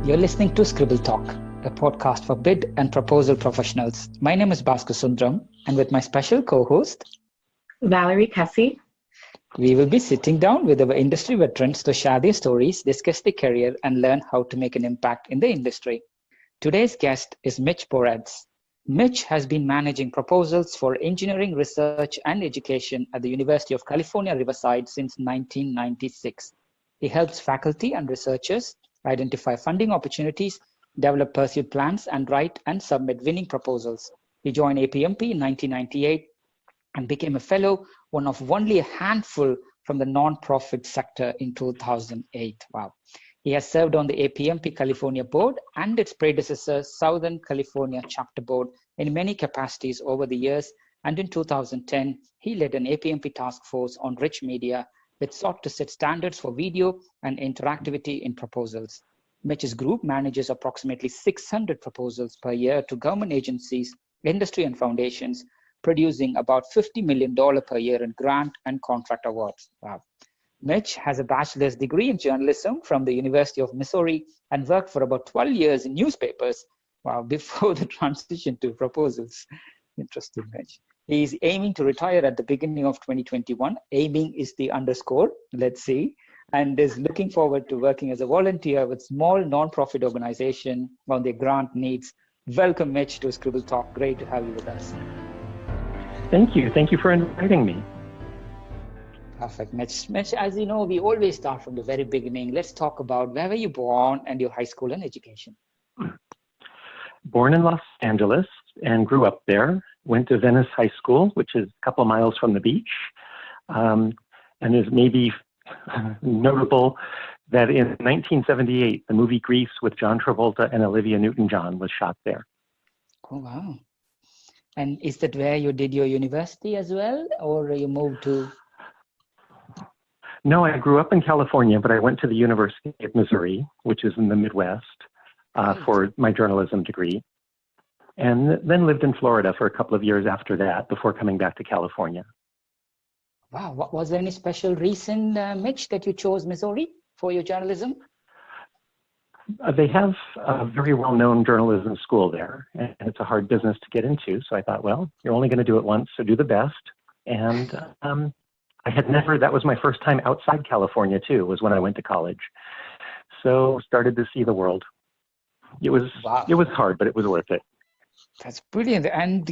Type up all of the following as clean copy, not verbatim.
You're listening to Scribble Talk, a podcast for bid and proposal professionals. My name is Bhaskar Sundram, and with my special co-host, Valerie Kessie, we will be sitting down with our industry veterans to share their stories, discuss their career, and learn how to make an impact in the industry. Today's guest is Mitch Boretz. Mitch has been managing proposals for engineering research and education at the University of California, Riverside since 1996. He helps faculty and researchers identify funding opportunities, develop pursuit plans, and write and submit winning proposals. He joined APMP in 1998 and became a fellow, one of only a handful from the non-profit sector in 2008. Wow. He has served on the APMP California board and its predecessor, Southern California chapter board, in many capacities over the years. And in 2010, he led an APMP task force on rich media, which sought to set standards for video and interactivity in proposals. Mitch's group manages approximately 600 proposals per year to government agencies, industry, and foundations, producing about $50 million per year in grant and contract awards. Wow. Mitch has a bachelor's degree in journalism from the University of Missouri and worked for about 12 years in newspapers, wow, before the transition to proposals. Interesting, Mitch. He's aiming to retire at the beginning of 2021. Aiming is the underscore, let's see, and is looking forward to working as a volunteer with small non-profit organization on their grant needs. Welcome, Mitch, to Scribble Talk. Great to have you with us. Thank you. Thank you for inviting me. Perfect, Mitch. Mitch, as you know, we always start from the very beginning. Let's talk about where were you born and your high school and education. Born in Los Angeles and grew up there. Went to Venice High School, which is a couple miles from the beach, and is maybe notable that in 1978, the movie Grease with John Travolta and Olivia Newton-John was shot there. Oh, wow. And is that where you did your university as well, or you moved to? No, I grew up in California, but I went to the University of Missouri, which is in the Midwest, for my journalism degree. And then lived in Florida for a couple of years after that before coming back to California. Wow. Was there any special reason, Mitch, that you chose Missouri for your journalism? They have a very well-known journalism school there, and it's a hard business to get into. So I thought, well, you're only going to do it once, so do the best. And that was my first time outside California too, was when I went to college. So started to see the world. It was hard, but it was worth it. That's brilliant. And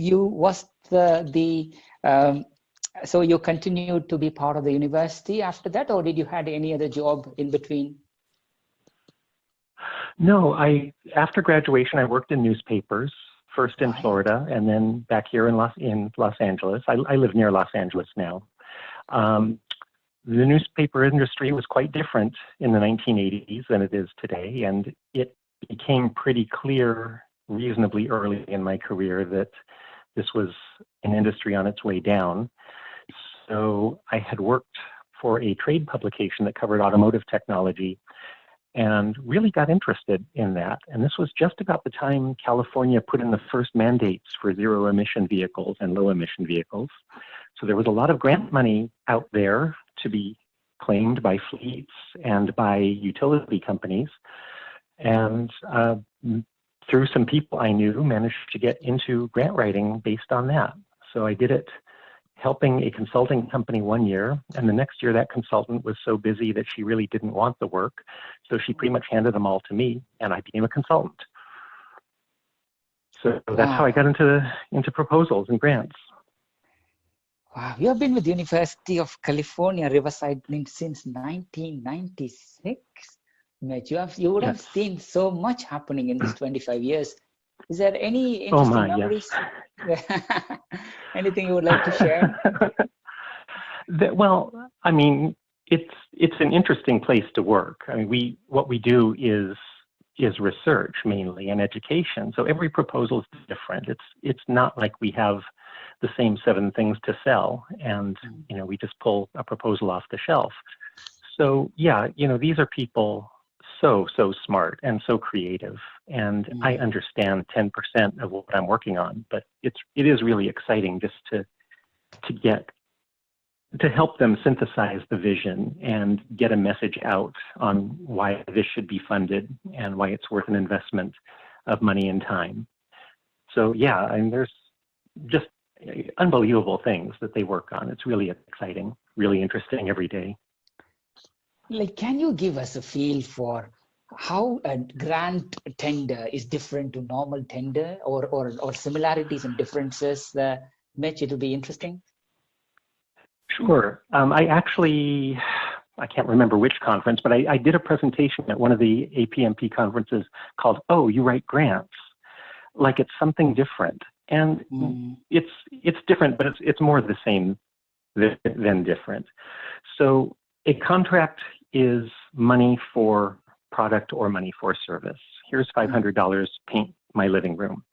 so you continued to be part of the university after that, or did you had any other job in between? No, after graduation, I worked in newspapers, first in Florida and then back here in Los Angeles. I live near Los Angeles now. The newspaper industry was quite different in the 1980s than it is today, and it became pretty clear reasonably early in my career that this was an industry on its way down. So I had worked for a trade publication that covered automotive technology and really got interested in that. And this was just about the time California put in the first mandates for zero emission vehicles and low emission vehicles. So there was a lot of grant money out there to be claimed by fleets and by utility companies. And through some people I knew, managed to get into grant writing based on that. So I did it helping a consulting company one year, and the next year that consultant was so busy that she really didn't want the work. So she pretty much handed them all to me, and I became a consultant. So that's how I got into proposals and grants. Wow, you have been with the University of California, Riverside since 1996. Mitch, you would have seen so much happening in these 25 years. Is there any interesting memories? Yes. Anything you would like to share? Well, I mean, it's an interesting place to work. I mean, what we do is research mainly and education. So every proposal is different. It's not like we have the same 7 things to sell and we just pull a proposal off the shelf. So yeah, these are people so smart and so creative, and I understand 10% of what I'm working on, but it is really exciting just to get to help them synthesize the vision and get a message out on why this should be funded and why it's worth an investment of money and time. So yeah, I mean, there's just unbelievable things that they work on. It's really exciting, really interesting every day. Like, can you give us a feel for how a grant tender is different to normal tender, or similarities and differences? Mitch, it will be interesting. Sure. I can't remember which conference, but I did a presentation at one of the APMP conferences called, "Oh, you write grants," like it's something different. And it's different, but it's more the same than different. So a contract is money for product or money for service. Here's $500, paint my living room.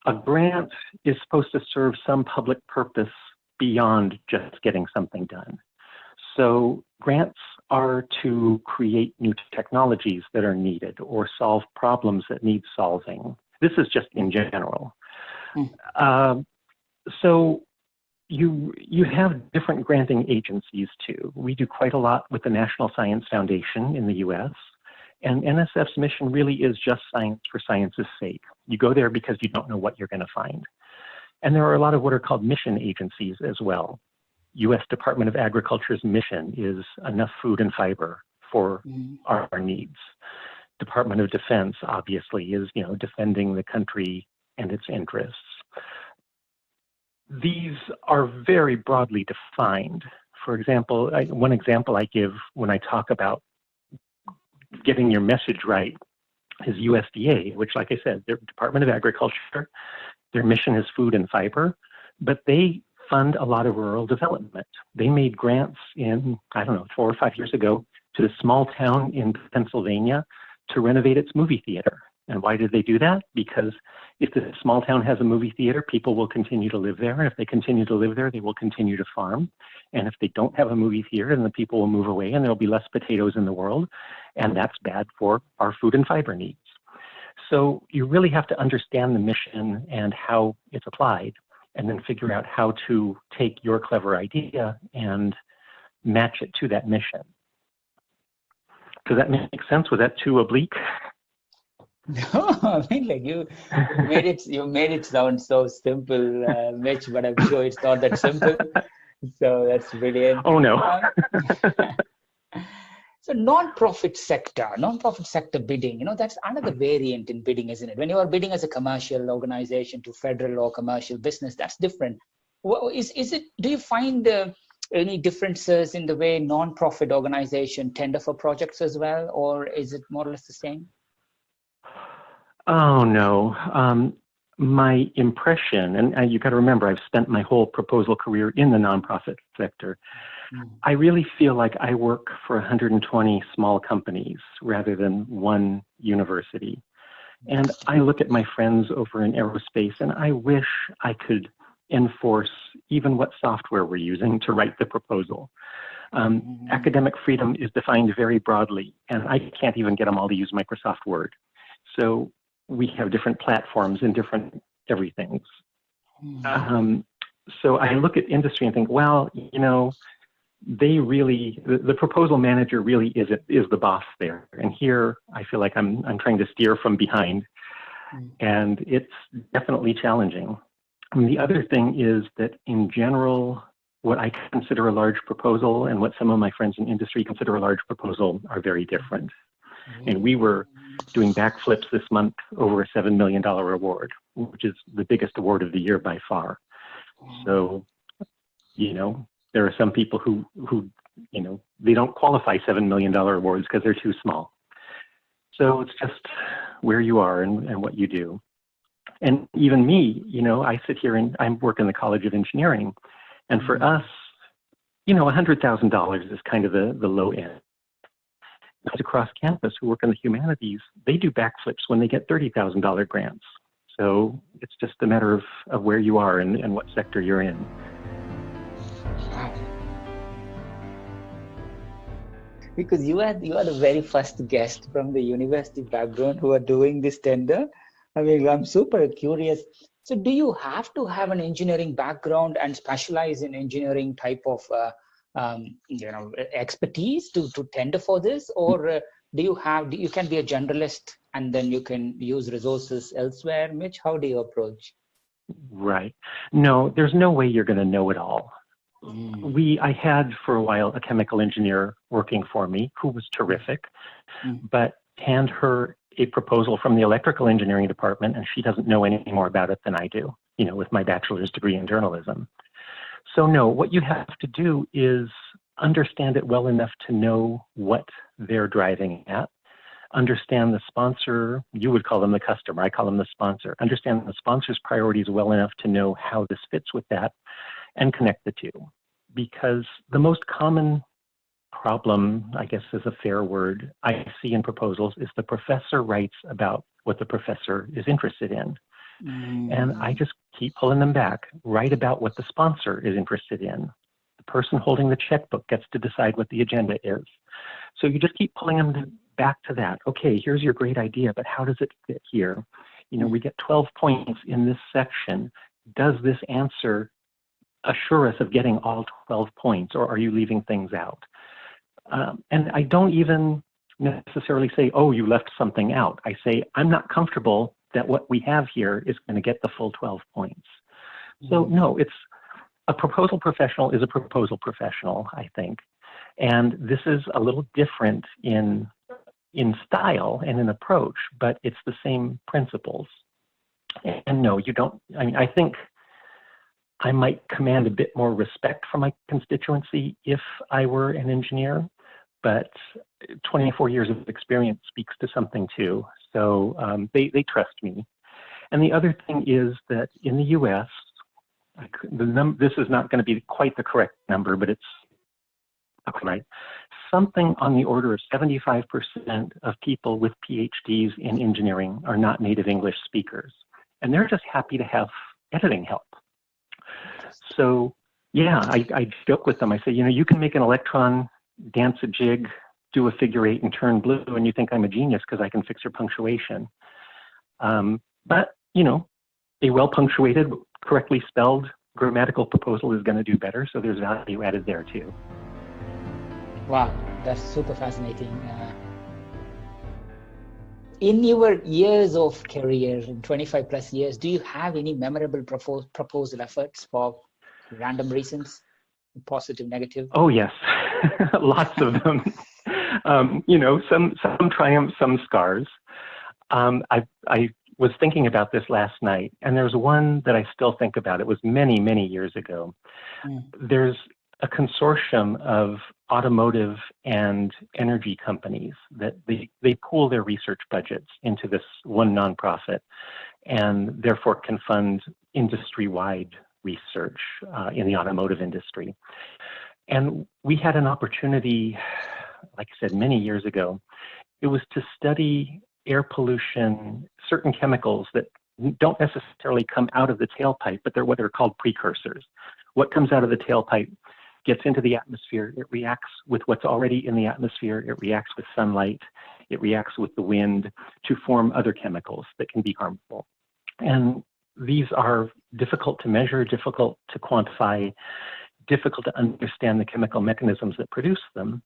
A grant is supposed to serve some public purpose beyond just getting something done. So grants are to create new technologies that are needed or solve problems that need solving. This is just in general. So you have different granting agencies too. We do quite a lot with the National Science Foundation in the US, and NSF's mission really is just science for science's sake. You go there because you don't know what you're going to find. And there are a lot of what are called mission agencies as well. US Department of Agriculture's mission is enough food and fiber for our needs. Department of Defense obviously is, defending the country and its interests. These are very broadly defined. For example, one example I give when I talk about getting your message right is USDA, which, like I said, their Department of Agriculture, their mission is food and fiber, but they fund a lot of rural development. They made grants in, 4 or 5 years ago to a small town in Pennsylvania to renovate its movie theater. And why did they do that? Because if the small town has a movie theater, people will continue to live there. And if they continue to live there, they will continue to farm. And if they don't have a movie theater, then the people will move away and there'll be less potatoes in the world. And that's bad for our food and fiber needs. So you really have to understand the mission and how it's applied, and then figure out how to take your clever idea and match it to that mission. Does that make sense? Was that too oblique? No, I mean, like you made it sound so simple, Mitch, but I'm sure it's not that simple. So that's brilliant. Oh no. So non-profit sector bidding, that's another variant in bidding, isn't it? When you are bidding as a commercial organization to federal or commercial business, that's different. Do you find any differences in the way non-profit organization tender for projects as well, or is it more or less the same? Oh no. My impression, and you got to remember, I've spent my whole proposal career in the nonprofit sector. I really feel like I work for 120 small companies rather than one university. And I look at my friends over in aerospace and I wish I could enforce even what software we're using to write the proposal. Academic freedom is defined very broadly, and I can't even get them all to use Microsoft Word. So we have different platforms and different everythings. So I look at industry and think, well, they really, the proposal manager really is the boss there. And here I feel like I'm trying to steer from behind, and it's definitely challenging. And the other thing is that in general, what I consider a large proposal and what some of my friends in industry consider a large proposal are very different. And we were doing backflips this month over a $7 million award, which is the biggest award of the year by far. So, there are some people who they don't qualify $7 million awards because they're too small. So it's just where you are and what you do. And even me, I sit here and I work in the College of Engineering. And for us, $100,000 is kind of the low end. Across campus who work in the humanities, they do backflips when they get $30,000 grants. So it's just a matter of where you are and what sector you're in. Wow. Because you are the very first guest from the university background who are doing this tender. I mean, I'm super curious. So do you have to have an engineering background and specialize in engineering type of expertise to tender for this? Or you can be a generalist and then you can use resources elsewhere? Mitch, how do you approach? Right. No, there's no way you're going to know it all. I had for a while a chemical engineer working for me who was terrific, but hand her a proposal from the electrical engineering department and she doesn't know any more about it than I do, with my bachelor's degree in journalism. So no, what you have to do is understand it well enough to know what they're driving at, understand the sponsor, you would call them the customer, I call them the sponsor, understand the sponsor's priorities well enough to know how this fits with that and connect the two. Because the most common problem, I guess is a fair word, I see in proposals is the professor writes about what the professor is interested in. And I just keep pulling them back, write about what the sponsor is interested in. The person holding the checkbook gets to decide what the agenda is. So you just keep pulling them back to that. Okay, here's your great idea, but how does it fit here? We get 12 points in this section. Does this answer assure us of getting all 12 points, or are you leaving things out? And I don't even necessarily say, oh, you left something out. I say, I'm not comfortable that what we have here is going to get the full 12 points. So no, it's a proposal professional is a proposal professional, I think. And this is a little different in style and in approach, but it's the same principles. And no, you don't, I think I might command a bit more respect from my constituency if I were an engineer, but 24 years of experience speaks to something too. So they trust me. And the other thing is that in the US, this is not going to be quite the correct number, but it's right. Something on the order of 75% of people with PhDs in engineering are not native English speakers. And they're just happy to have editing help. So yeah, I joke with them. I say, you can make an electron dance a jig, do a figure eight and turn blue, and you think I'm a genius because I can fix your punctuation. But, a well-punctuated, correctly spelled grammatical proposal is going to do better, so there's value added there too. Wow, that's super fascinating. In your years of career, in 25 plus years, do you have any memorable proposal efforts for random reasons, positive, negative? Oh yes, lots of them. Some triumphs, some scars. I was thinking about this last night, and there's one that I still think about. It was many, many years ago. There's a consortium of automotive and energy companies that they pool their research budgets into this one nonprofit, and therefore can fund industry-wide research in the automotive industry. And we had an opportunity, like I said, many years ago. It was to study air pollution, certain chemicals that don't necessarily come out of the tailpipe, but they're what are called precursors. What comes out of the tailpipe gets into the atmosphere, it reacts with what's already in the atmosphere, it reacts with sunlight, it reacts with the wind to form other chemicals that can be harmful. And these are difficult to measure, difficult to quantify, difficult to understand the chemical mechanisms that produce them.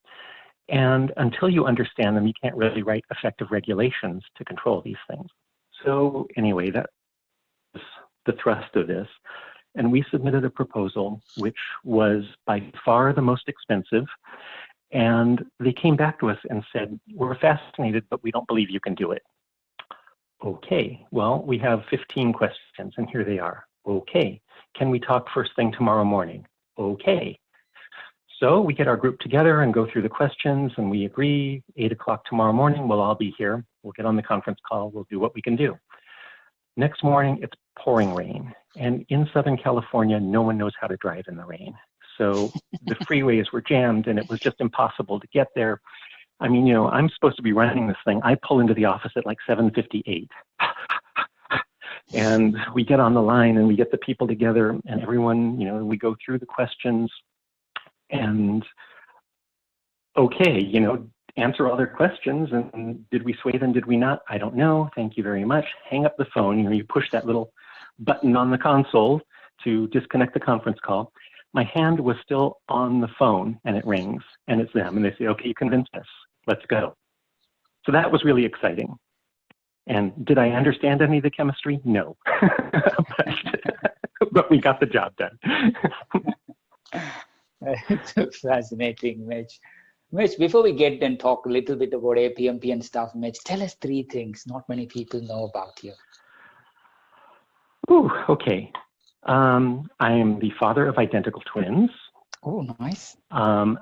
And until you understand them, you can't really write effective regulations to control these things. So anyway, that was the thrust of this. And we submitted a proposal, which was by far the most expensive. And they came back to us and said, we're fascinated, but we don't believe you can do it. Okay, well, we have 15 questions, and here they are. Okay, can we talk first thing tomorrow morning? Okay. So we get our group together and go through the questions, and we agree 8 o'clock tomorrow morning, we'll all be here. We'll get on the conference call, we'll do what we can do. Next morning, it's pouring rain. And in Southern California, no one knows how to drive in the rain. So the freeways were jammed, and it was just impossible to get there. I mean, I'm supposed to be running this thing. I pull into the office at like 7:58. And we get on the line, and we get the people together, and everyone, we go through the questions. And okay, answer all their questions. And did we sway them? Did we not? I don't know. Thank you very much. Hang up the phone. You know, you push that little button on the console to disconnect the conference call. My hand was still on the phone, and it rings, and it's them. And they say, okay, you convinced us. Let's go. So that was really exciting. And did I understand any of the chemistry? No. but we got the job done. It's fascinating, Mitch. Mitch, before we get and talk a little bit about APMP and stuff, Mitch, tell us 3 things not many people know about you. Ooh, okay. I am the father of identical twins. Oh, nice. I'm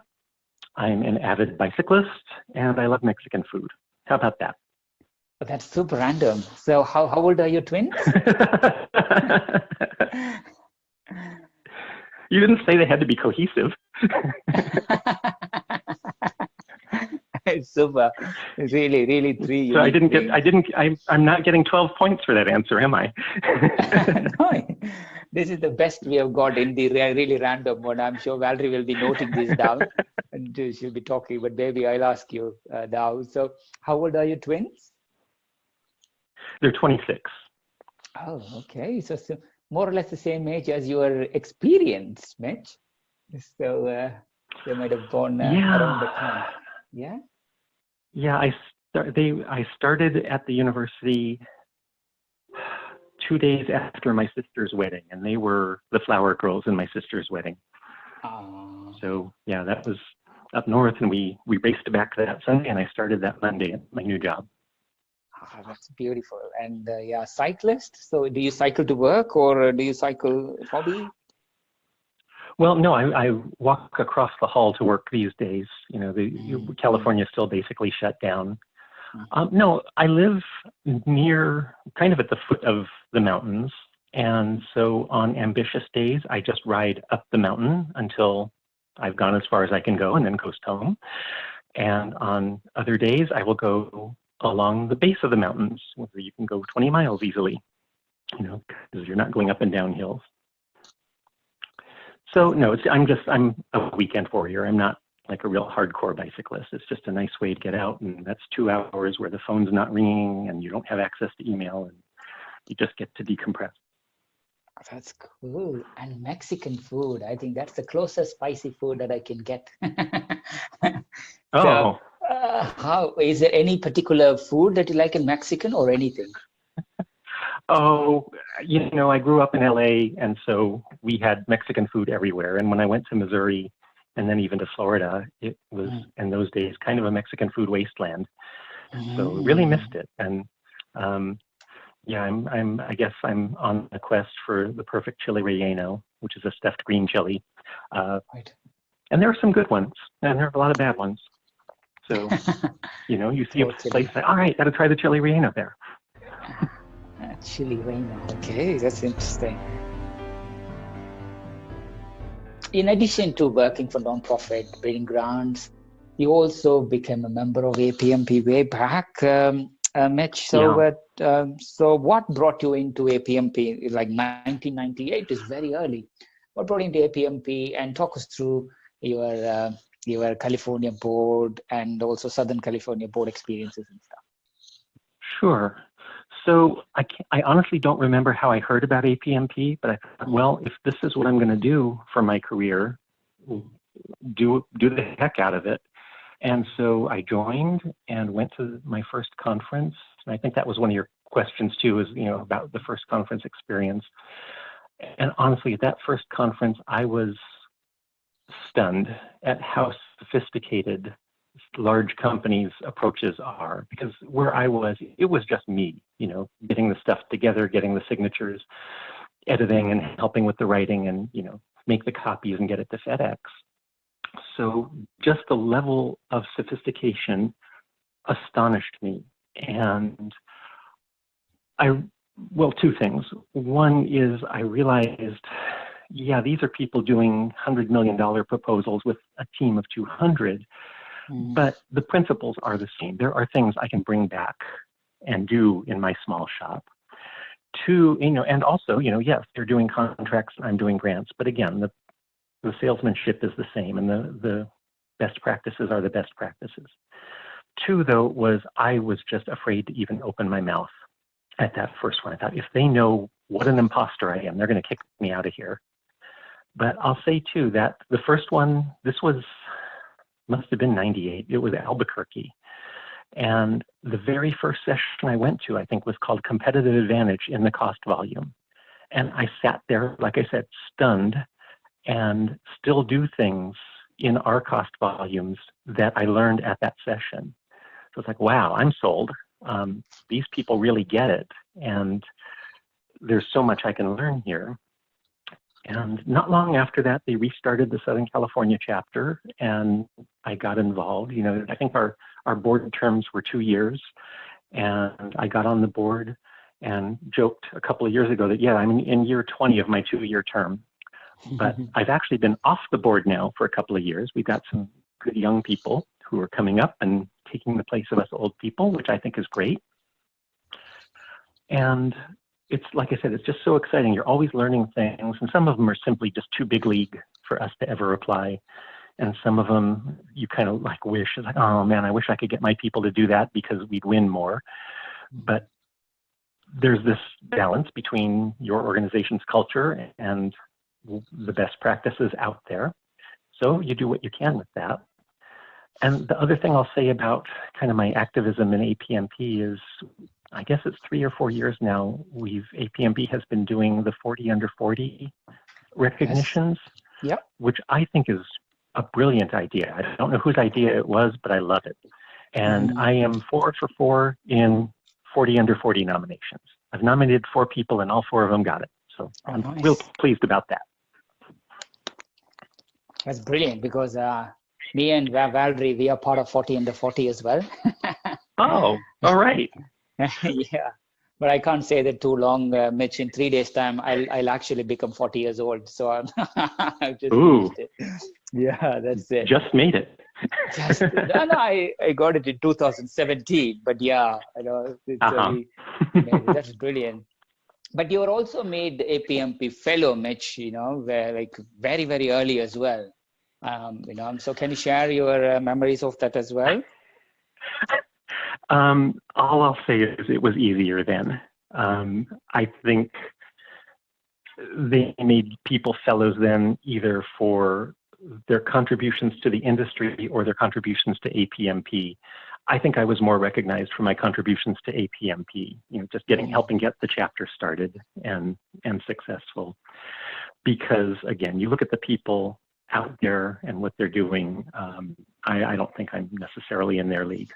an avid bicyclist, and I love Mexican food. How about that? That's super random. So how old are your twins? You didn't say they had to be cohesive. It's super. It's really 3. So I'm not getting 12 points for that answer, am I? No, this is the best we have got in the really random one. I'm sure Valerie will be noting this down and she'll be talking, but maybe I'll ask you now. So how old are your twins? They're 26. Oh, okay. So more or less the same age as your experience, Mitch. So they might have gone around the time. Yeah. Yeah, I started at the university 2 days after my sister's wedding, and they were the flower girls in my sister's wedding. So yeah, that was up north, and we raced back that Sunday, and I started that Monday at my new job. That's beautiful. And yeah, cyclist. So do you cycle to work, or do you cycle hobby? Well, no, I walk across the hall to work these days. You know, California is still basically shut down. No, I live near, kind of at the foot of the mountains. And so on ambitious days, I just ride up the mountain until I've gone as far as I can go and then coast home. And on other days, I will go along the base of the mountains, where you can go 20 miles easily, you know, because you're not going up and down hills. So no, I'm a weekend warrior. I'm not like a real hardcore bicyclist. It's just a nice way to get out, and that's 2 hours where the phone's not ringing and you don't have access to email, and you just get to decompress. That's cool. And Mexican food, I think that's the closest spicy food that I can get. Oh. How is there any particular food that you like in Mexican, or anything? Oh, you know, I grew up in LA, and so we had Mexican food everywhere. And when I went to Missouri and then even to Florida, it was in those days kind of a Mexican food wasteland. So really missed it. And yeah, I guess I'm on a quest for the perfect chili relleno, which is a stuffed green chili. Right. And there are some good ones, and there are a lot of bad ones. So, you know, you see a place, all right, got to try the chili relleno there. Chili relleno. Okay, that's interesting. In addition to working for nonprofit, bringing grants, you also became a member of APMP way back, Mitch. So, so what brought you into APMP? Like 1998 is very early. What brought you into APMP? And talk us through your California board and also Southern California board experiences and stuff. Sure. So I honestly don't remember how I heard about APMP, but I thought, well, if this is what I'm going to do for my career, do the heck out of it. And so I joined and went to my first conference. And I think that was one of your questions too, is, you know, about the first conference experience. And honestly, at that first conference, I was stunned at how sophisticated large companies' approaches are, because where I was, it was just me, you know, getting the stuff together, getting the signatures, editing and helping with the writing, and, you know, make the copies and get it to FedEx. So just the level of sophistication astonished me. And well, 2 things. One is I realized, yeah, these are people doing $100 million proposals with a team of 200. But the principles are the same. There are things I can bring back and do in my small shop. 2, you know, and also, you know, yes, they're doing contracts, I'm doing grants. But again, the salesmanship is the same, and the best practices are the best practices. 2, though, was I was just afraid to even open my mouth at that first one. I thought, if they know what an imposter I am, they're going to kick me out of here. But I'll say, too, that the first one, must have been 98. It was Albuquerque. And the very first session I went to, I think, was called Competitive Advantage in the Cost Volume. And I sat there, like I said, stunned, and still do things in our cost volumes that I learned at that session. So it's like, wow, I'm sold. These people really get it. And there's so much I can learn here. And not long after that, they restarted the Southern California chapter, and I got involved. You know, I think our board terms were 2 years, and I got on the board and joked a couple of years ago that, yeah, I'm in year 20 of my 2-year term. But I've actually been off the board now for a couple of years. We've got some good young people who are coming up and taking the place of us old people, which I think is great. And it's, like I said, it's just so exciting. You're always learning things, and some of them are simply just too big league for us to ever apply. And some of them you kind of like wish, it's like, oh man, I wish I could get my people to do that because we'd win more. But there's this balance between your organization's culture and the best practices out there. So you do what you can with that. And the other thing I'll say about kind of my activism in APMP is, I guess it's 3 or 4 years now, APMP has been doing the 40 under 40 recognitions, yes. Yep. Which I think is a brilliant idea. I don't know whose idea it was, but I love it. And I am 4 for 4 in 40 under 40 nominations. I've nominated 4 people and all 4 of them got it. So I'm real pleased about that. That's brilliant, because me and Valerie, we are part of 40 under 40 as well. Oh, all right. Yeah, but I can't say that too long, Mitch. In 3 days' time, I'll actually become 40 years old. So I've just finished it. Yeah, that's it. Just made it. I got it in 2017. But yeah, I know that's brilliant. But you were also made APMP fellow, Mitch. You know, like very, very early as well. You know, so can you share your memories of that as well? All I'll say is it was easier then. I think they made people fellows then either for their contributions to the industry or their contributions to APMP. I think I was more recognized for my contributions to APMP, you know, just helping get the chapter started and successful. Because again, you look at the people out there and what they're doing, I don't think I'm necessarily in their league.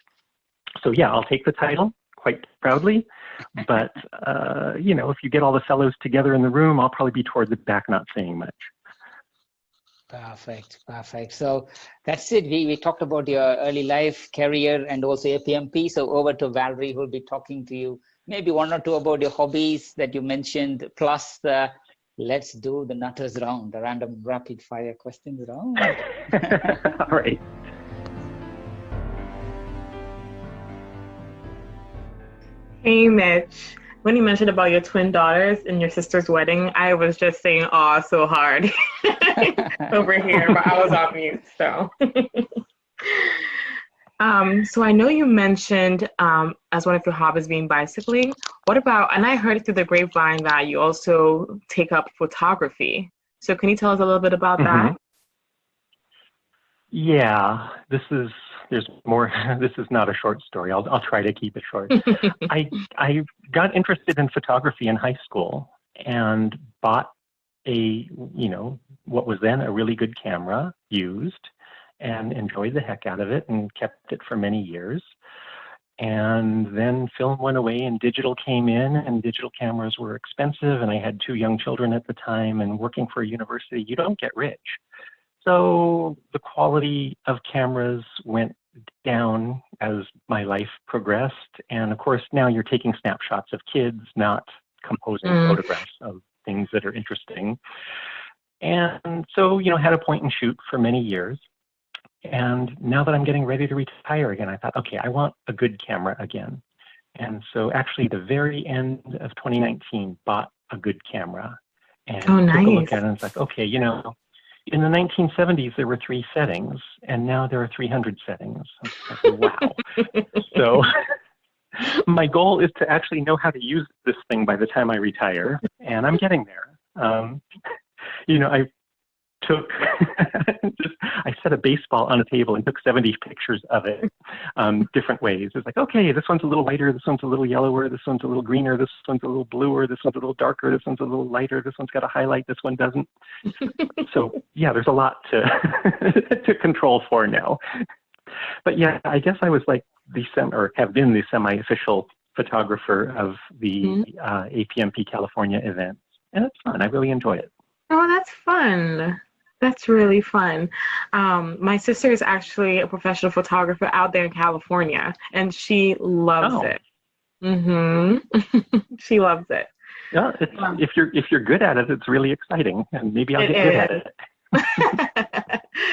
So yeah, I'll take the title quite proudly, but you know, if you get all the fellows together in the room, I'll probably be toward the back, not saying much. Perfect. So that's it. We talked about your early life, career, and also APMP. So over to Valerie, who will be talking to you maybe 1 or 2 about your hobbies that you mentioned, plus let's do the nutters round, the random rapid fire questions round. All right. Hey, Mitch. When you mentioned about your twin daughters and your sister's wedding, I was just saying, "Aw, so hard," over here, but I was on mute. So, so I know you mentioned as one of your hobbies being bicycling. What about? And I heard through the grapevine that you also take up photography. So, can you tell us a little bit about that? Yeah, there's more. This is not a short story. I'll try to keep it short. I got interested in photography in high school and bought what was then a really good camera, used, and enjoyed the heck out of it and kept it for many years. And then film went away and digital came in, and digital cameras were expensive, and I had 2 young children at the time, and working for a university, you don't get rich. So the quality of cameras went down as my life progressed. And of course, now you're taking snapshots of kids, not composing photographs of things that are interesting. And so, had a point and shoot for many years. And now that I'm getting ready to retire again, I thought, okay, I want a good camera again. And so actually the very end of 2019, bought a good camera and took a look at it and it's like, okay, In the 1970s, there were 3 settings, and now there are 300 settings. Wow. So my goal is to actually know how to use this thing by the time I retire, and I'm getting there. I took, I set a baseball on a table and took 70 pictures of it different ways. It's like, okay, this one's a little lighter, this one's a little yellower, this one's a little greener, this one's a little bluer, this one's a little darker, this one's a little lighter, this one's got a highlight, this one doesn't. So yeah, there's a lot to to control for now. But yeah, I guess I was like have been the semi-official photographer of the APMP California events, and it's fun. I really enjoy it. Oh, that's fun. That's really fun. My sister is actually a professional photographer out there in California, and she loves it. She loves it. Yeah, if you're good at it, it's really exciting, and maybe I'll get good at it.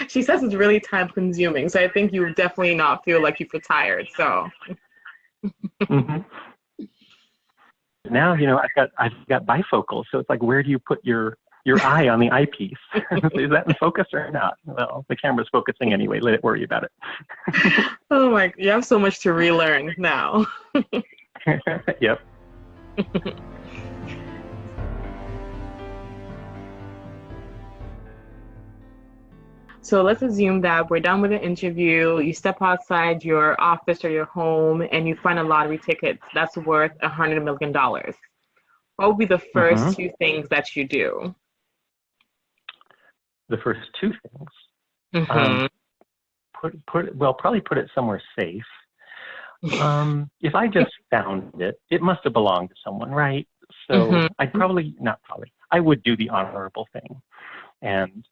She says it's really time consuming, so I think you would definitely not feel like you've retired. So now I've got bifocal, so it's like, where do you put your eye on the eyepiece? Is that in focus or not? Well, the camera's focusing anyway. Let it worry about it. Oh my! You have so much to relearn now. Yep. So let's assume that we're done with the interview. You step outside your office or your home and you find a lottery ticket that's worth $100 million. What would be the first 2 things that you do? The first 2 things? Probably put it somewhere safe. If I just found it, it must have belonged to someone, right? So I would do the honorable thing and,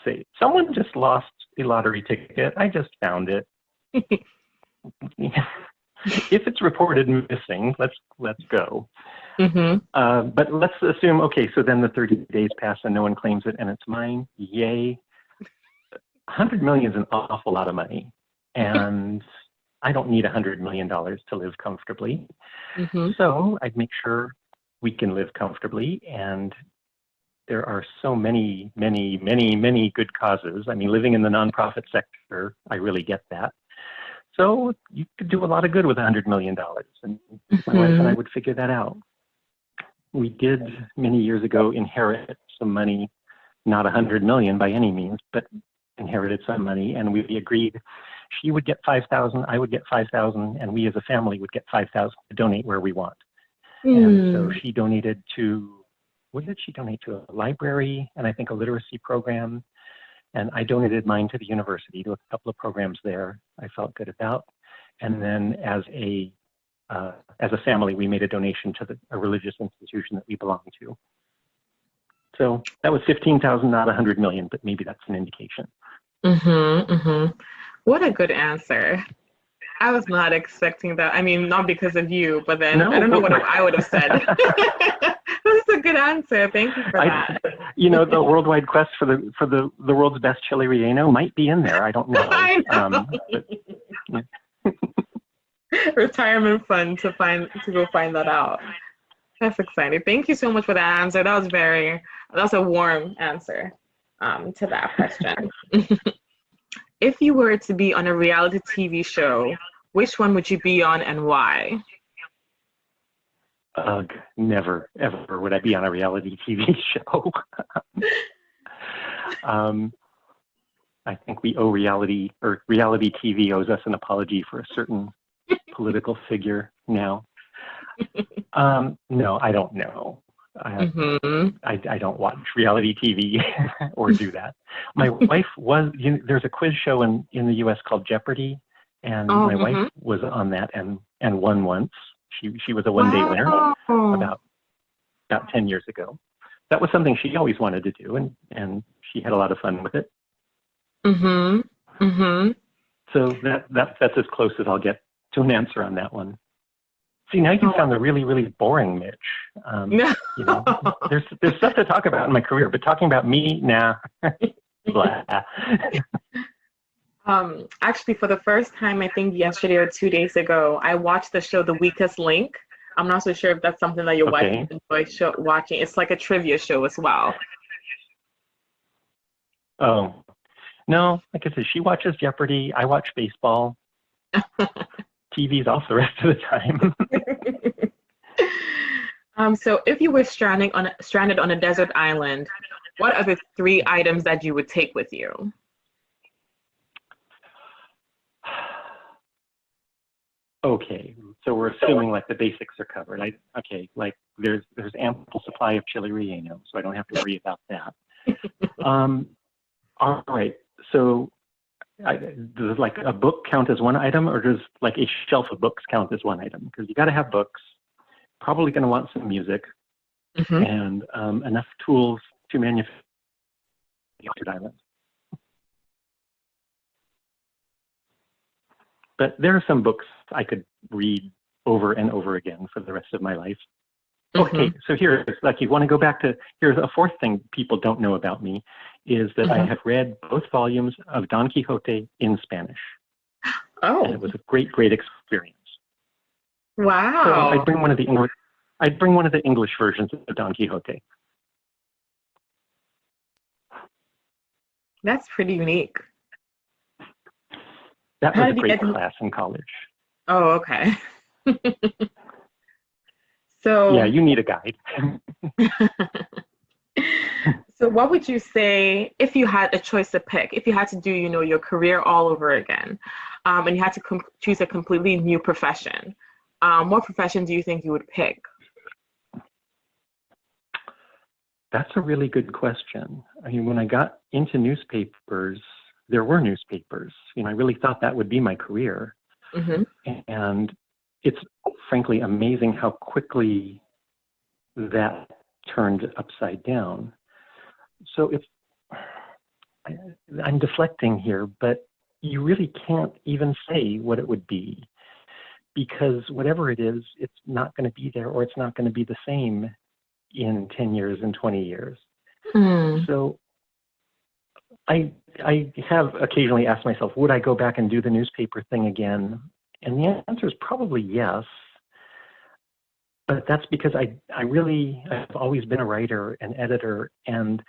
say, someone just lost a lottery ticket. I just found it. If it's reported missing, let's go. But let's assume, okay, so then the 30 days pass and no one claims it and it's mine. Yay. 100 million is an awful lot of money. And I don't need $100 million to live comfortably. So I'd make sure we can live comfortably, and there are so many, many, many, many good causes. I mean, living in the nonprofit sector, I really get that. So you could do a lot of good with $100 million, and my wife and I would figure that out. We did many years ago inherit some money, not 100 million by any means, but inherited some money, and we agreed she would get 5,000, I would get 5,000, and we as a family would get 5,000 to donate where we want. And so she donated to, what did she donate to? A library and I think a literacy program. And I donated mine to the university, to a couple of programs there I felt good about. And then as a family, we made a donation to a religious institution that we belong to. So that was 15,000, not 100 million, but maybe that's an indication. What a good answer. I was not expecting that. I mean, not because of you, but then I don't know what I would have said. This is a good answer. Thank you for that. The worldwide quest for the world's best chili relleno might be in there. I don't know. I know. Retirement fund to go find that out. That's exciting. Thank you so much for that answer. That's a warm answer to that question. If you were to be on a reality TV show, which one would you be on and why? Ugh, never, ever would I be on a reality TV show. I think we owe reality TV owes us an apology for a certain political figure now. No, I don't know. I don't watch reality TV or do that. My wife was, there's a quiz show in the US called Jeopardy, and my wife was on that and won once. She was a one-day winner about 10 years ago. That was something she always wanted to do, and she had a lot of fun with it. So that's as close as I'll get to an answer on that one. See, now you found the really, really boring Mitch. There's stuff to talk about in my career, but talking about me, nah. Blah. Actually, for the first time, I think yesterday or 2 days ago, I watched the show The Weakest Link. I'm not so sure if that's something that your wife enjoys watching. It's like a trivia show as well. Oh, no, like I said, she watches Jeopardy. I watch baseball. TV's off the rest of the time. So if you were stranded on a desert island, what are the 3 items that you would take with you? Okay, so we're assuming like the basics are covered. Okay, like there's ample supply of chili relleno, so I don't have to worry about that. All right, so does like a book count as one item, or does like a shelf of books count as one item? Because you got to have books. Probably going to want some music and enough tools to manufacture the island. But there are some books I could read over and over again for the rest of my life. Okay, so here, like you want to go back to, here's a 4th thing people don't know about me, is that I have read both volumes of Don Quixote in Spanish. Oh. And it was a great, great experience. Wow. So I'd bring one of the English versions of Don Quixote. That's pretty unique. That was a great class in college. Oh, okay. So yeah, you need a guide. So what would you say if you had a choice to pick, if you had to do, your career all over again, and you had to choose a completely new profession, what profession do you think you would pick? That's a really good question. I mean, when I got into newspapers, there were newspapers. I really thought that would be my career. And it's frankly amazing how quickly that turned upside down. So I'm deflecting here, but you really can't even say what it would be, because whatever it is, it's not going to be there, or it's not going to be the same in 10 years and 20 years. So I have occasionally asked myself, would I go back and do the newspaper thing again? And the answer is probably yes. But that's because I've always been a writer and editor, and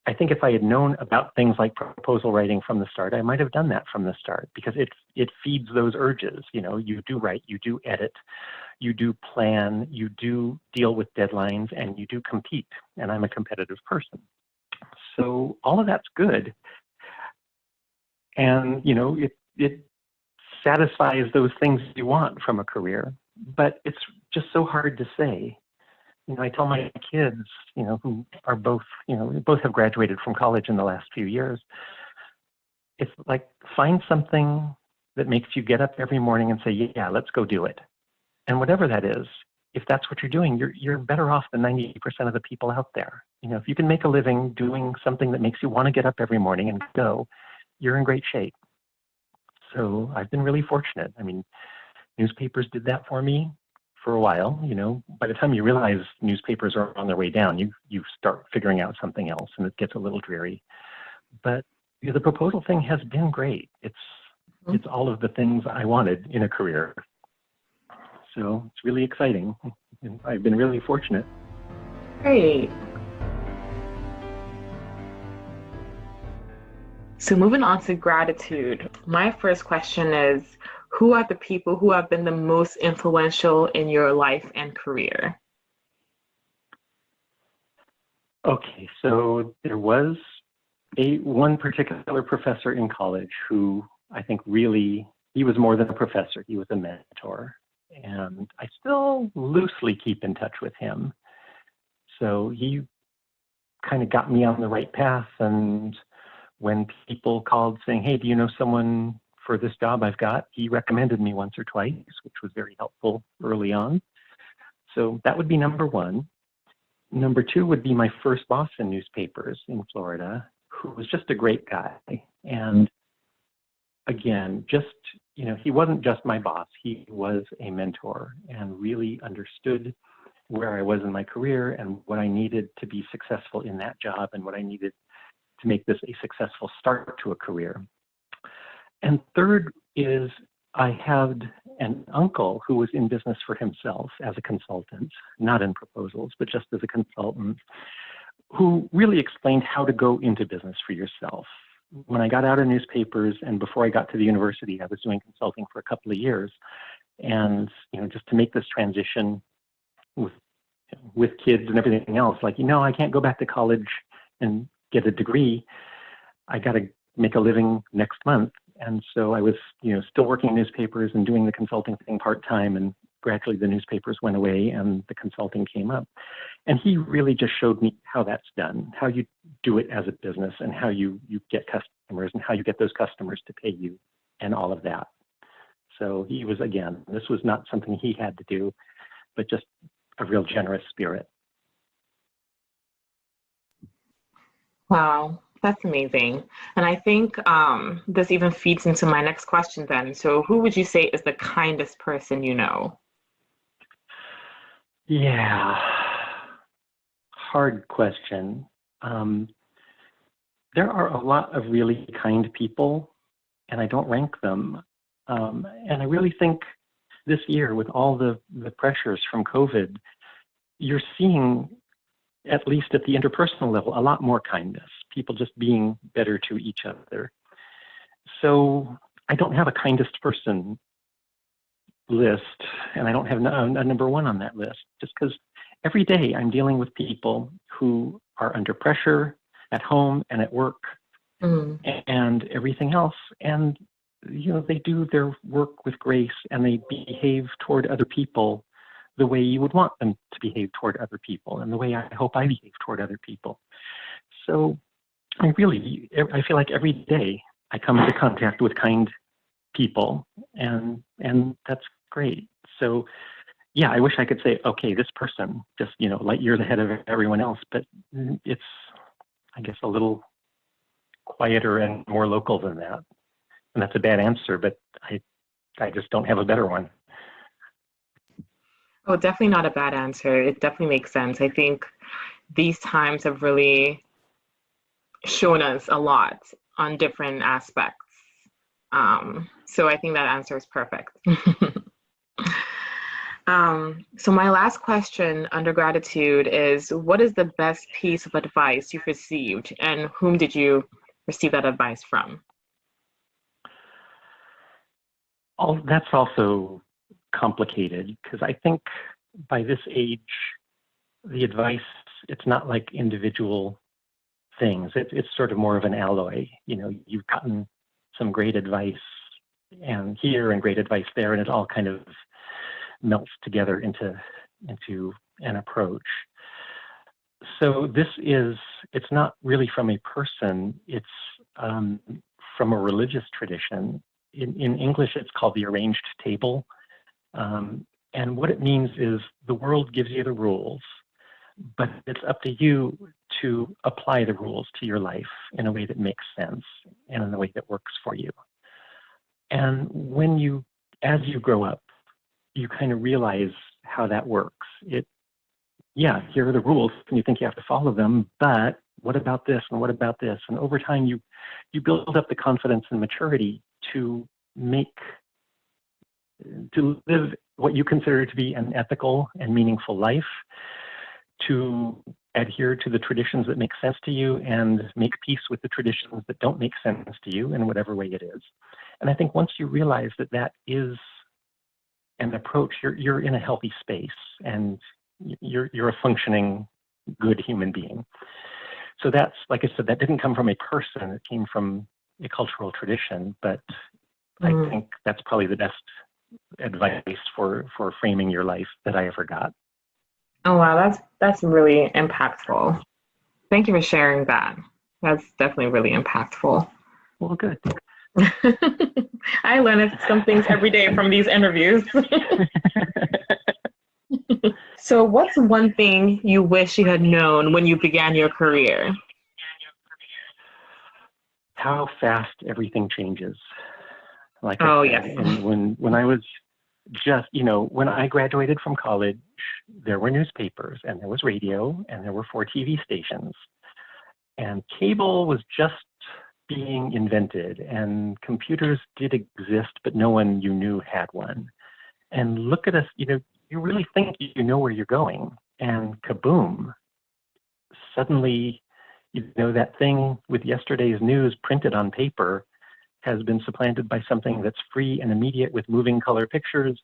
I think if I had known about things like proposal writing from the start, I might have done that from the start, because it feeds those urges. You do write, you do edit, you do plan, you do deal with deadlines, and you do compete. And I'm a competitive person. So all of that's good. And, it satisfies those things you want from a career, but it's just so hard to say. I tell my kids, who are both have graduated from college in the last few years, it's like, find something that makes you get up every morning and say, yeah, let's go do it. And whatever that is, if that's what you're doing, you're better off than 90% of the people out there. If you can make a living doing something that makes you want to get up every morning and go, you're in great shape. So I've been really fortunate. I mean, newspapers did that for me for a while. By the time you realize newspapers are on their way down, you start figuring out something else, and it gets a little dreary. But the proposal thing has been great. It's all of the things I wanted in a career. So it's really exciting. And I've been really fortunate. Great. So moving on to gratitude, my first question is, who are the people who have been the most influential in your life and career? Okay, so there was one particular professor in college who I think really, he was more than a professor, he was a mentor. And I still loosely keep in touch with him. So he kind of got me on the right path. And when people called saying, hey, do you know someone for this job I've got, he recommended me once or twice, which was very helpful early on. So that would be number one. Number two would be my first boss in newspapers in Florida, who was just a great guy. And again, he wasn't just my boss, he was a mentor and really understood where I was in my career and what I needed to be successful in that job and what I needed to make this a successful start to a career. And third is, I had an uncle who was in business for himself as a consultant, not in proposals, but just as a consultant, who really explained how to go into business for yourself. When I got out of newspapers and before I got to the university, I was doing consulting for a couple of years. And, just to make this transition with kids and everything else, like, I can't go back to college and get a degree. I got to make a living next month. And so I was, still working in newspapers and doing the consulting thing part-time, and gradually the newspapers went away and the consulting came up. And he really just showed me how that's done, how you do it as a business, and how you get customers and how you get those customers to pay you and all of that. So he was, again, this was not something he had to do, but just a real generous spirit. Wow, that's amazing. And I think this even feeds into my next question then. So who would you say is the kindest person you know? Yeah, hard question. There are a lot of really kind people, and I don't rank them. And I really think this year, with all the pressures from COVID, you're seeing, at least at the interpersonal level, a lot more kindness, people just being better to each other. So I don't have a kindest person list, and I don't have a number one on that list, just because every day I'm dealing with people who are under pressure at home and at work and everything else. And, they do their work with grace, and they behave toward other people the way you would want them to behave toward other people, and the way I hope I behave toward other people. So I feel like every day I come into contact with kind people, and that's great. So yeah, I wish I could say, okay, this person just, light years ahead of everyone else, but it's, I guess, a little quieter and more local than that. And that's a bad answer, but I just don't have a better one. Oh, definitely not a bad answer. It definitely makes sense. I think these times have really shown us a lot on different aspects. So I think that answer is perfect. So my last question under gratitude is, what is the best piece of advice you've received, and whom did you receive that advice from? That's also complicated, because I think by this age, the advice, it's not like individual things. It's sort of more of an alloy. You've gotten some great advice and here and great advice there, and it all kind of melts together into an approach. So it's not really from a person, it's from a religious tradition. In English, it's called the arranged table. And what it means is the world gives you the rules, but it's up to you to apply the rules to your life in a way that makes sense and in a way that works for you. And as you grow up, you kind of realize how that works. Here are the rules, and you think you have to follow them, but what about this and what about this? And over time, you build up the confidence and maturity to live what you consider to be an ethical and meaningful life, to adhere to the traditions that make sense to you and make peace with the traditions that don't make sense to you in whatever way it is. And I think once you realize that is an approach, you're in a healthy space, and you're a functioning, good human being. So that's, like I said, that didn't come from a person, it came from a cultural tradition, but I think that's probably the best advice for framing your life that I ever got. Oh, wow, that's really impactful. Thank you for sharing that. That's definitely really impactful. Well, good. I learn some things every day from these interviews. So what's one thing you wish you had known when you began your career? How fast everything changes. Like I said, yes. And when I was just, when I graduated from college, there were newspapers and there was radio and there were 4 TV stations. And cable was just being invented, and computers did exist, but no one you knew had one. And look at us, you really think you know where you're going, and kaboom, suddenly, you know, that thing with yesterday's news printed on paper has been supplanted by something that's free and immediate with moving color pictures.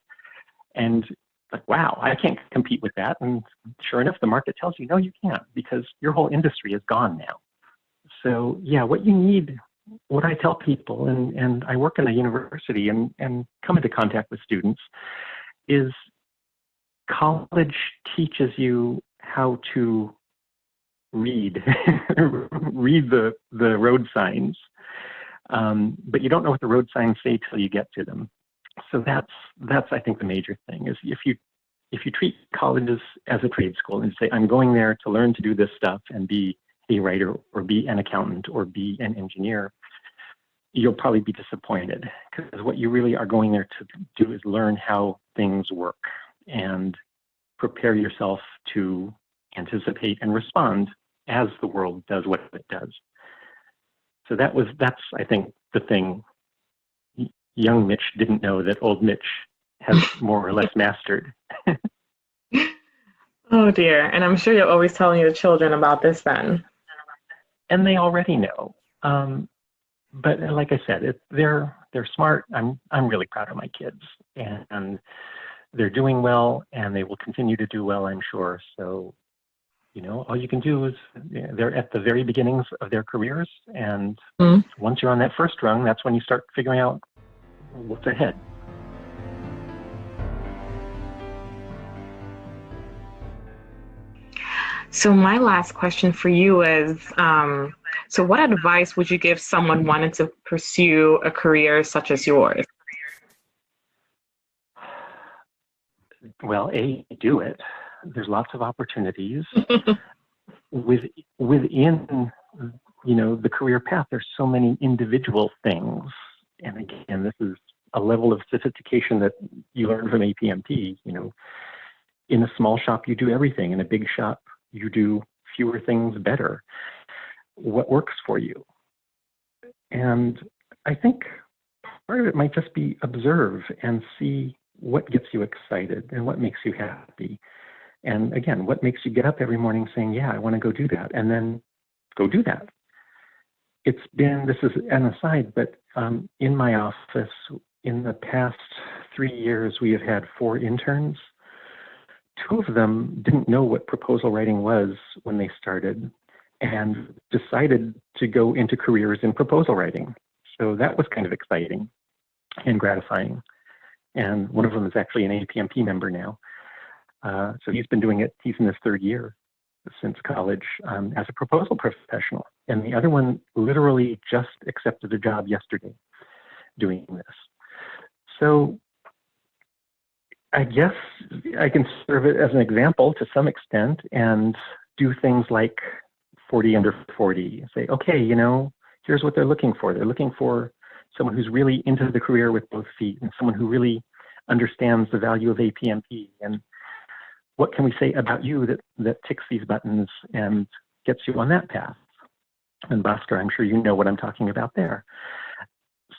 And like, wow, I can't compete with that. And sure enough, the market tells you, no, you can't, because your whole industry is gone now. So yeah, what you need, what I tell people, and I work in a university and come into contact with students, is college teaches you how to read, read the road signs, but you don't know what the road signs say till you get to them. So that's I think the major thing is if you treat colleges as a trade school and say, I'm going there to learn to do this stuff and be a writer or be an accountant or be an engineer, you'll probably be disappointed, because what you really are going there to do is learn how things work and prepare yourself to anticipate and respond as the world does what it does. So that's I think the thing young Mitch didn't know that old Mitch has more or less mastered. Oh dear, and I'm sure you're always telling your children about this then. And they already know. But like I said, they're smart. I'm really proud of my kids, and they're doing well, and they will continue to do well, I'm sure. So, you know, all you can do is, they're at the very beginnings of their careers, and once you're on that first rung, that's when you start figuring out what's ahead. So my last question for you is, so what advice would you give someone wanting to pursue a career such as yours? Well, do it. There's lots of opportunities. Within, you know, the career path, there's so many individual things. And again, this is a level of sophistication that you learn from APMP. You know, in a small shop, you do everything. In a big shop, you do fewer things better. What works for you? And I think part of it might just be observe and see what gets you excited and what makes you happy. And again, what makes you get up every morning saying, yeah, I want to go do that, and then go do that. It's been, this is an aside, but in my office, in the past 3 years, we have had 4 interns. 2 of them didn't know what proposal writing was when they started and decided to go into careers in proposal writing. So that was kind of exciting and gratifying. And one of them is actually an APMP member now. So he's been doing it, he's in his 3rd year since college as a proposal professional. And the other one literally just accepted a job yesterday doing this. So I guess I can serve it as an example to some extent and do things like 40 under 40. Say, okay, you know, here's what they're looking for. They're looking for someone who's really into the career with both feet and someone who really understands the value of APMP. And what can we say about you that ticks these buttons and gets you on that path? And Bhaskar, I'm sure you know what I'm talking about there.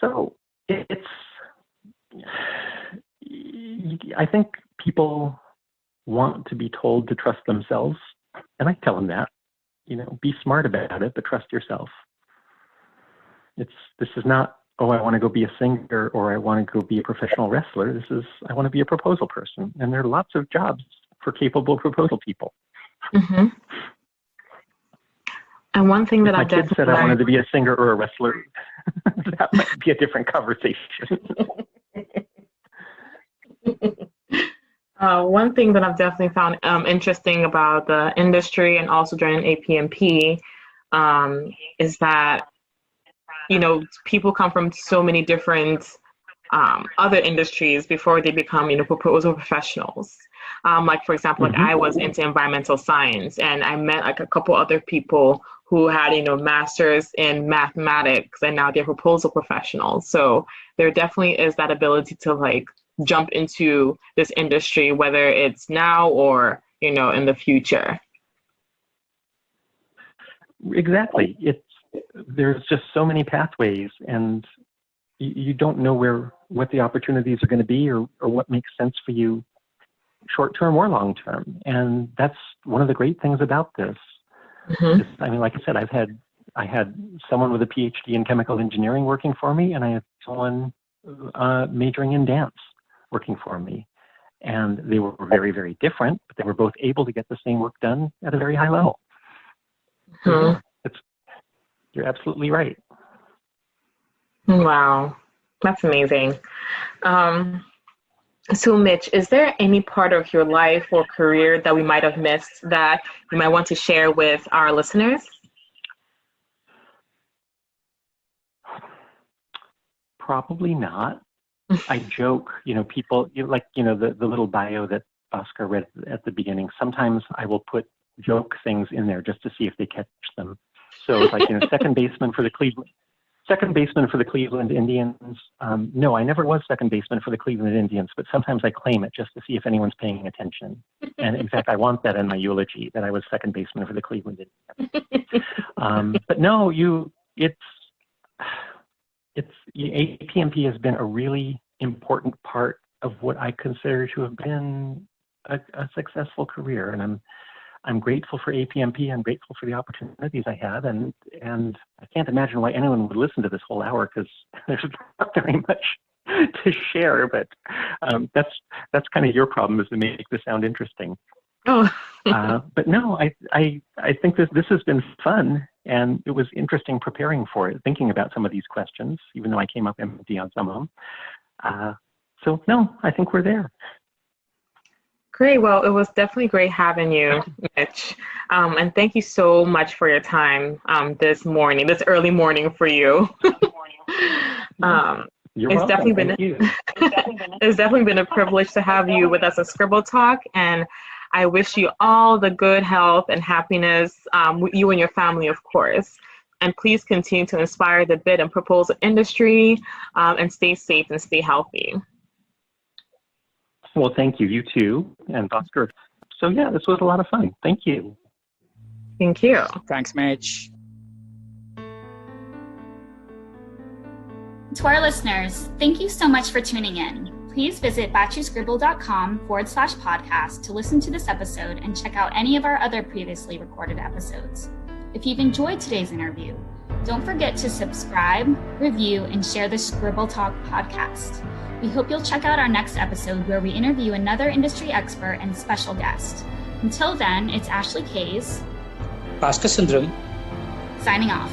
So I think people want to be told to trust themselves, and I tell them that, you know, be smart about it, but trust yourself. This is not, oh, I want to go be a singer or I want to go be a professional wrestler. This is, I want to be a proposal person, and there are lots of jobs for capable proposal people. Mm-hmm. And one thing that I've definitely, my kid said I wanted to be a singer or a wrestler, that might be a different conversation. One thing that I've definitely found interesting about the industry and also joining APMP is that, you know, people come from so many different other industries before they become, you know, proposal professionals. Like, for example, like I was into environmental science, and I met like a couple other people who had, you know, masters in mathematics, and now they're proposal professionals. So there definitely is that ability to like jump into this industry, whether it's now or, you know, in the future. Exactly. There's just so many pathways, and you don't know what the opportunities are going to be or what makes sense for you short term or long term. And that's one of the great things about this. I mean, like I said, I had someone with a PhD in chemical engineering working for me, and I had someone majoring in dance working for me. And they were very, very different, but they were both able to get the same work done at a very high level. So, yeah, you're absolutely right. Wow, that's amazing. So Mitch, is there any part of your life or career that we might have missed that you might want to share with our listeners? Probably not. I joke, people, the little bio that Oscar read at the beginning, sometimes I will put joke things in there just to see if they catch them. So it's like, second baseman for the Cleveland Indians. No, I never was second baseman for the Cleveland Indians, but sometimes I claim it just to see if anyone's paying attention. And in fact, I want that in my eulogy, that I was second baseman for the Cleveland Indians. But no, APMP has been a really important part of what I consider to have been a successful career, and I'm grateful for APMP. I'm grateful for the opportunities I had, and I can't imagine why anyone would listen to this whole hour, because there's not very much to share. But that's kind of your problem, is to make this sound interesting. Oh. But no, I think this has been fun, and it was interesting preparing for it, thinking about some of these questions, even though I came up empty on some of them. So no, I think we're there. Great. Well, it was definitely great having you, Mitch. And thank you so much for your time this early morning for you. It's definitely been a privilege to have you with us at Scribble Talk, and I wish you all the good health and happiness, you and your family, of course. And please continue to inspire the bid and proposal industry, and stay safe and stay healthy. Well, thank you. You too, and Oscar. So yeah, this was a lot of fun. Thank you. Thank you. Thanks, Mitch. To our listeners, thank you so much for tuning in. Please visit batchuscribble.com/podcast to listen to this episode and check out any of our other previously recorded episodes. If you've enjoyed today's interview, don't forget to subscribe, review, and share the Scribble Talk podcast. We hope you'll check out our next episode, where we interview another industry expert and special guest. Until then, it's Ashley Kays, Pastor Sundram, signing off.